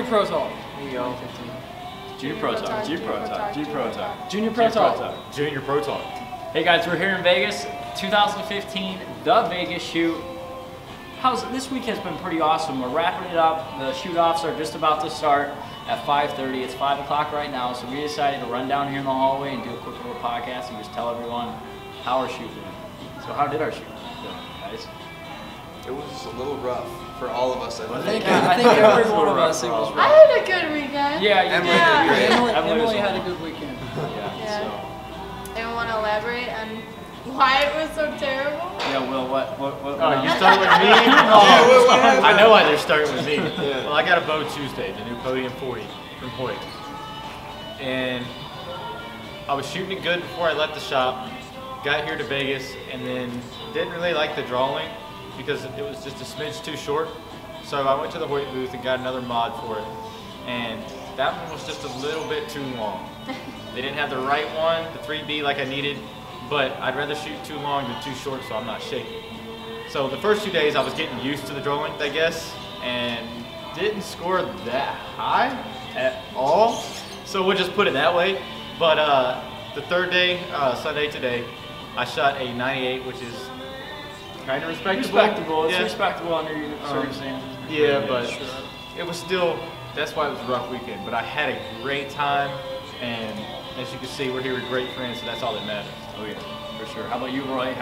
Pro Talk. There you go. Junior Pro Talk. Junior Pro Talk. Junior Pro Talk. Junior Pro Talk. Junior Pro Talk. Hey guys, we're here in Vegas, 2015, the Vegas shoot. This week has been pretty awesome. We're wrapping it up. The shoot-offs are just about to start at 5:30. It's 5 o'clock right now, so we decided to run down here in the hallway and do a quick little podcast and just tell everyone how our shoot went. So how did our shoot go, guys? It was a little rough for all of us, I think. I think every one of us, it was I rough. had a good weekend. Yeah, you Emily did. did great. Emily had a good weekend. Yeah. Anyone want to elaborate on why it was so terrible? Yeah, Will, what Oh, you start with me? Oh, I know why they're starting with me. Well, I got a bow Tuesday, the new Podium 40 from Hoyt. And I was shooting it good before I left the shop. Got here to Vegas and then didn't really like the drawing because it was just a smidge too short. So I went to the Hoyt booth and got another mod for it. And that one was just a little bit too long. They didn't have the right one, the 3B like I needed, but I'd rather shoot too long than too short so I'm not shaking. So the first 2 days I was getting used to the draw length, I guess, and didn't score that high at all. So we'll just put it that way. But the third day, Sunday today, I shot a 98, which is kind of respectable. It's Yeah. respectable under your circumstances. Yeah, but it was still, that's why it was a rough weekend. But I had a great time, and as you can see, we're here with great friends, so that's all that matters. Oh yeah, for sure. How about you, Roy?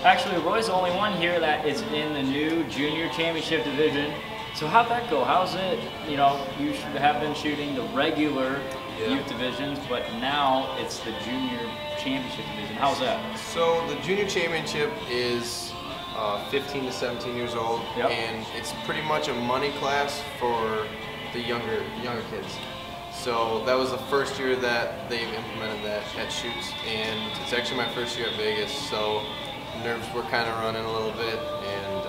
Actually, Roy's the only one here that is in the new junior championship division. So how'd that go? How's it? You know, you should have been shooting the regular youth divisions, but now it's the junior championship division. How's that? So the junior championship is 15 to 17 years old, and it's pretty much a money class for the younger kids. So that was the first year that they've implemented that at shoots, and it's actually my first year at Vegas, so nerves were kind of running a little bit, and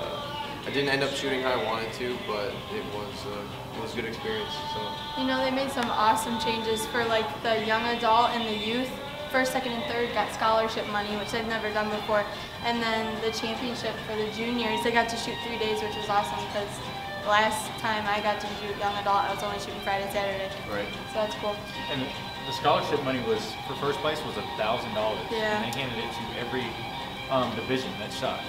I didn't end up shooting how I wanted to, but it was a good experience. So You know, they made some awesome changes for like the young adult and the youth. First, second, and third got scholarship money, which they've never done before. And then the championship for the juniors, they got to shoot 3 days, which was awesome because last time I got to shoot young adult, I was only shooting Friday, Saturday. Right. So that's cool. And the scholarship money was, for first place, was $1,000. Yeah. And they handed it to every division that shot.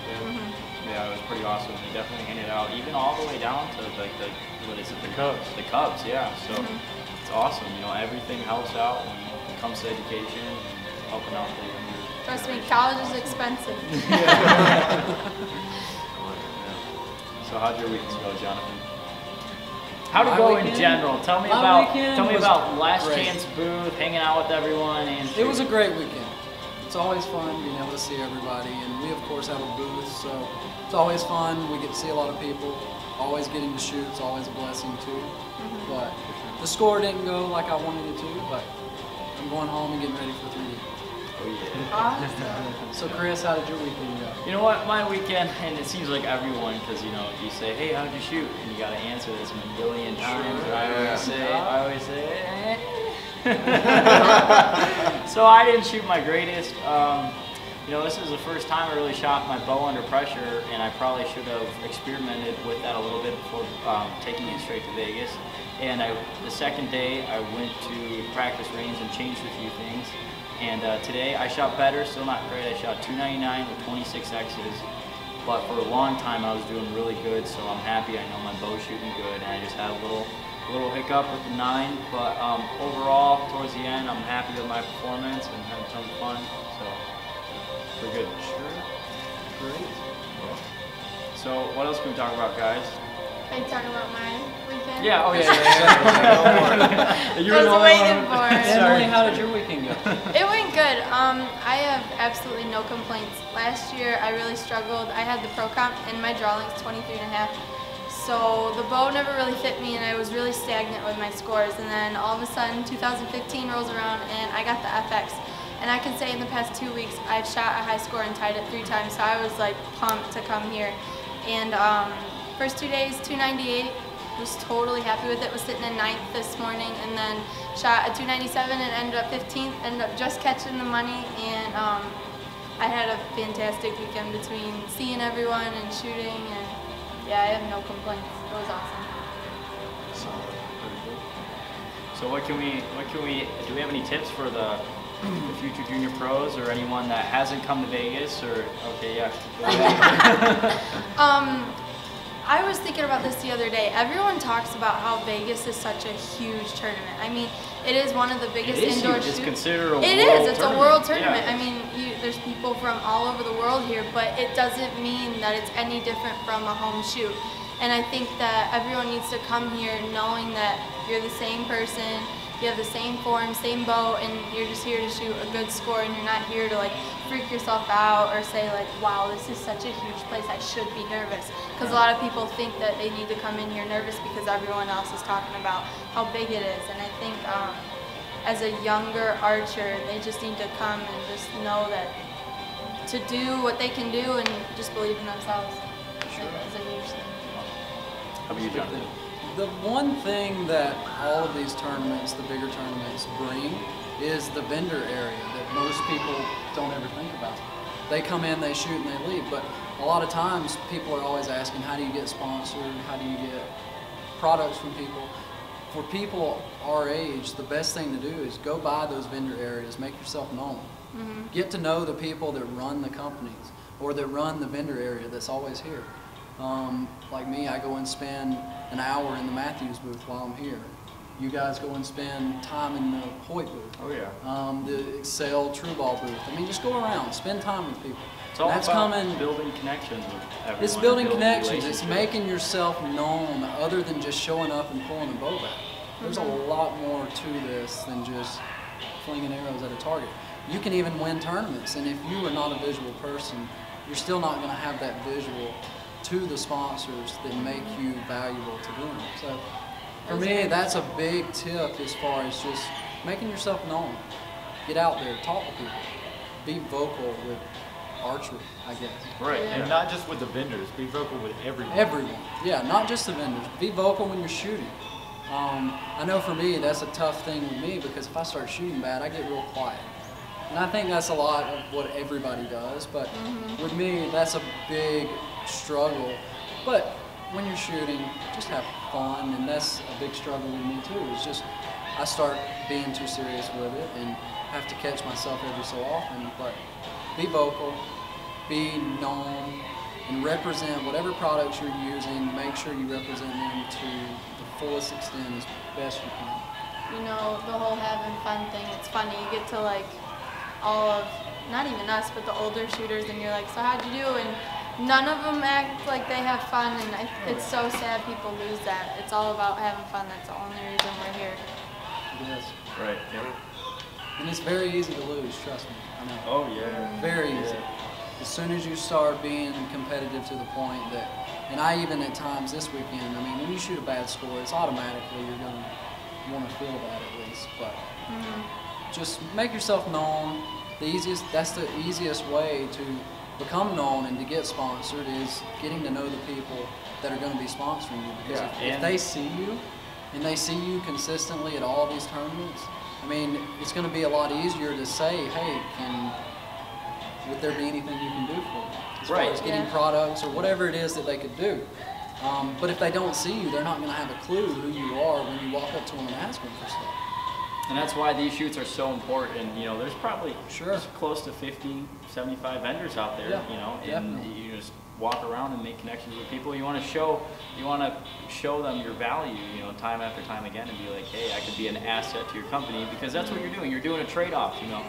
Yeah, it was pretty awesome. They definitely handed out, even all the way down to like the Cubs. The Cubs, yeah. So it's awesome. You know, everything helps out when it comes to education and helping out the younger. Trust me, college is expensive. So how'd your weekend go, Jonathan? How'd it My go in weekend? general? Tell me My about weekend was Last great. Chance booth, hanging out with everyone, and It was a great weekend. It's always fun being able to see everybody, and we of course have a booth, so it's always fun. We get to see a lot of people. Always getting to shoot, it's always a blessing too. But the score didn't go like I wanted it to, but I'm going home and getting ready for 3D. Oh yeah. So Chris, how did your weekend go? You know what, my weekend, and it seems like everyone, because you know, you say, hey, how'd you shoot? And you gotta answer this a million times. And I always say, So I didn't shoot my greatest. You know, this is the first time I really shot my bow under pressure, and I probably should have experimented with that a little bit before taking it straight to Vegas. And the second day, I went to practice range and changed a few things. And today, I shot better, still not great. I shot 299 with 26 X's. But for a long time, I was doing really good, so I'm happy. I know my bow's shooting good, and I just had a little hiccup with the 9. But overall, towards the end, I'm happy with my performance and had tons of fun. So we're good. Sure. Great. So what else can we talk about, guys? Are you talking about my weekend? Yeah. Oh yeah. I was waiting for it. Emily, how did your weekend go? It went good. I have absolutely no complaints. Last year I really struggled. I had the pro comp and my draw length's 23.5. So the bow never really fit me and I was really stagnant with my scores. And then all of a sudden 2015 rolls around and I got the FX. And I can say in the past 2 weeks I've shot a high score and tied it 3 times. So I was like pumped to come here. And first 2 days, 298. Was totally happy with it. Was sitting in 9th this morning, and then shot a 297 and ended up 15th. Ended up just catching the money, and I had a fantastic weekend between seeing everyone and shooting, and yeah, I have no complaints. It was awesome. Solid. So what can we, do we have any tips for the future junior pros or anyone that hasn't come to Vegas or, okay, yeah. Go ahead. I was thinking about this the other day. Everyone talks about how Vegas is such a huge tournament. I mean, it is one of the biggest indoor It's shoots. considered a world It is. It's tournament. a world tournament. Yeah. I mean, there's people from all over the world here, but it doesn't mean that it's any different from a home shoot. And I think that everyone needs to come here knowing that you're the same person, you have the same form, same bow, and you're just here to shoot a good score, and you're not here to like freak yourself out or say like, wow, this is such a huge place, I should be nervous. Because a lot of people think that they need to come in here nervous because everyone else is talking about how big it is. And I think as a younger archer, they just need to come and just know that to do what they can do and just believe in themselves is a huge thing. How about you, John? The one thing that all of these tournaments, the bigger tournaments, bring is the vendor area that most people don't ever think about. They come in, they shoot, and they leave. But a lot of times, people are always asking, how do you get sponsored? How do you get products from people? For people our age, the best thing to do is go by those vendor areas, make yourself known. Get to know the people that run the companies or that run the vendor area that's always here. Like me, I go and spend an hour in the Matthews booth while I'm here. You guys go and spend time in the Hoyt booth. Oh yeah. The Excel True Ball booth. I mean, just go around, spend time with people. It's all That's about coming, building connections with everyone. it's building and connections. It's relationships. making yourself known other than just showing up and pulling a bow back. There's a lot more to this than just flinging arrows at a target. You can even win tournaments, and if you are not a visual person, you're still not going to have that visual to the sponsors that make you valuable to them. So for me, that's a big tip as far as just making yourself known. Get out there, talk to people, be vocal with archery, I guess. Right, Yeah. and not just with the vendors, be vocal with everyone. Everyone, yeah, not just the vendors. Be vocal when you're shooting. I know for me, that's a tough thing with me because if I start shooting bad, I get real quiet. And I think that's a lot of what everybody does, but with me, that's a big struggle. But when you're shooting, just have fun, and that's a big struggle with me too. It's just I start being too serious with it and have to catch myself every so often. But be vocal, be known, and represent whatever products you're using. Make sure you represent them to the fullest extent as best you can. You know, the whole having fun thing, it's funny. You get to like all of, not even us, but the older shooters, and you're like, so how'd you do? And none of them act like they have fun, and it's so sad people lose that. It's all about having fun. That's the only reason we're here. Yes. Right. Yeah. And it's very easy to lose, trust me. I know. Oh yeah. Very easy. As soon as you start being competitive to the point that, and I even at times this weekend, I mean, when you shoot a bad score, it's automatically you're going to want to feel that at least. But just make yourself known. That's the easiest way to become known and to get sponsored is getting to know the people that are going to be sponsoring you. Because if they see you and they see you consistently at all these tournaments, I mean, it's going to be a lot easier to say, hey, would there be anything you can do for me? As far as getting products or whatever it is that they could do. But if they don't see you, they're not going to have a clue who you are when you walk up to them and ask them for stuff. And that's why these shoots are so important. You know, there's probably Sure. close to 50, 75 vendors out there, Yeah, you know, and definitely. you just walk around and make connections with people. You want to show them your value, you know, time after time again, and be like, hey, I could be an asset to your company, because that's what you're doing. You're doing a trade-off, you know.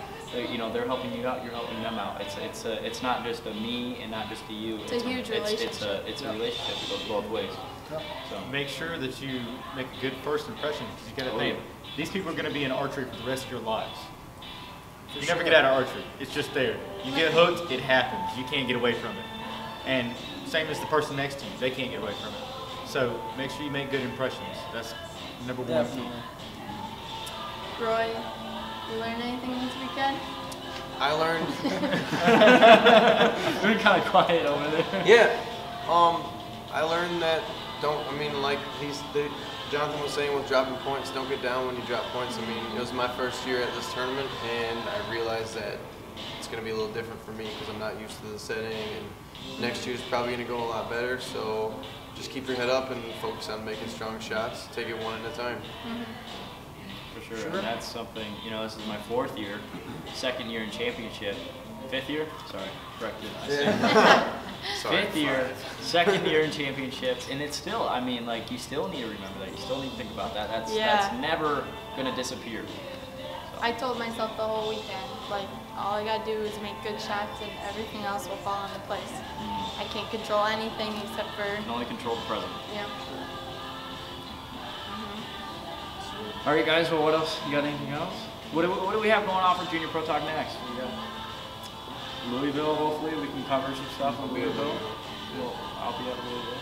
They're helping you out, you're helping them out. It's not just a me and not just a you. It's a huge relationship. It's a relationship that goes both ways. Yeah. So Make sure that you make a good first impression, because you got to think, these people are going to be in archery for the rest of your lives. You never get out of archery. It's just there. You get hooked, it happens. You can't get away from it. And same as the person next to you, they can't get away from it. So make sure you make good impressions. That's number one key. Definitely. Roy, you learn anything this weekend? I learned. we're kind of quiet over there. Yeah. I learned that Jonathan was saying with dropping points, don't get down when you drop points. I mean, it was my first year at this tournament, and I realized that it's going to be a little different for me because I'm not used to the setting, and next year's probably going to go a lot better. So just keep your head up and focus on making strong shots. Take it one at a time. sure. Sure. And that's something, you know, this is my 4th year, 2nd year in championship, 5th year? Sorry, corrected. Sorry, 5th year, 2nd year in championship, and it's still, I mean, like, you still need to remember that. You still need to think about that. That's never going to disappear. I told myself the whole weekend, like, all I gotta do is make good shots and everything else will fall into place. I can't control anything except for, You can only control the present. yeah. All right, guys, well, what else? You got anything else? What do we have going on for Junior Pro Talk next? We got Louisville, hopefully. We can cover some stuff in Louisville. I'll be at Louisville.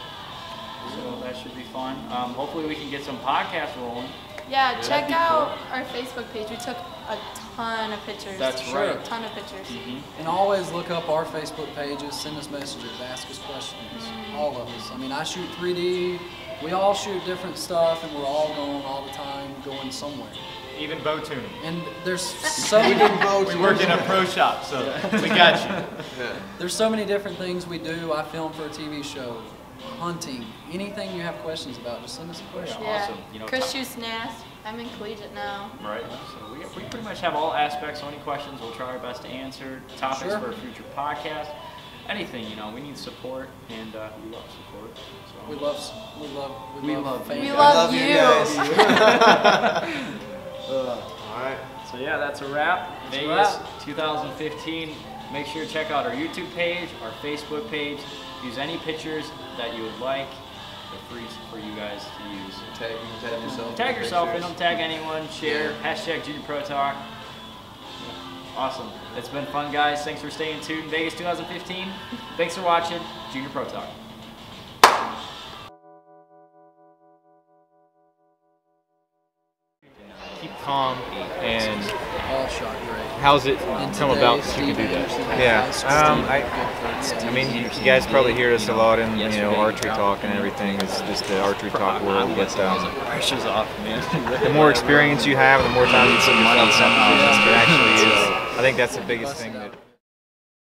So that should be fun. Hopefully we can get some podcasts rolling. Yeah, check be out our Facebook page. We took a ton of pictures. That's Sure. right. A ton of pictures. And always look up our Facebook pages, send us messages, ask us questions. All of us. I mean, I shoot 3D. We all shoot different stuff, and we're all going all the time, going somewhere. Even bow tuning. And there's so many. We work in a pro shop, so we got you. There's so many different things we do. I film for a TV show, hunting, anything you have questions about, just send us a question. Yeah. Awesome. You know, Chris shoots NAS. I'm in collegiate now. Right. So we pretty much have all aspects. So any questions, we'll try our best to answer. Topics Sure. for a future podcast. Anything, you know, we need support, and we love support. So. We love fans. We love you you. guys. Uh, All right. So yeah, that's a wrap. Vegas 2015. Make sure to check out our YouTube page, our Facebook page. Use any pictures that you would like. They're free for you guys to use. You can tag yourself. Tag yourself in Pictures. them, tag anyone, share, hashtag Junior Pro Talk. Awesome. It's been fun, guys. Thanks for staying tuned. Vegas 2015. Thanks for watching Junior Pro Talk. Keep calm and All shot great. how's it And come today, about that you Steve can do that? Anderson had Yeah, ice I mean, you guys probably hear us a lot in archery talk and everything. It's just the archery talk world. But Pressure's off, man. the more experience you have, the more time you put yourself in that position, it actually is. I think that's the biggest thing that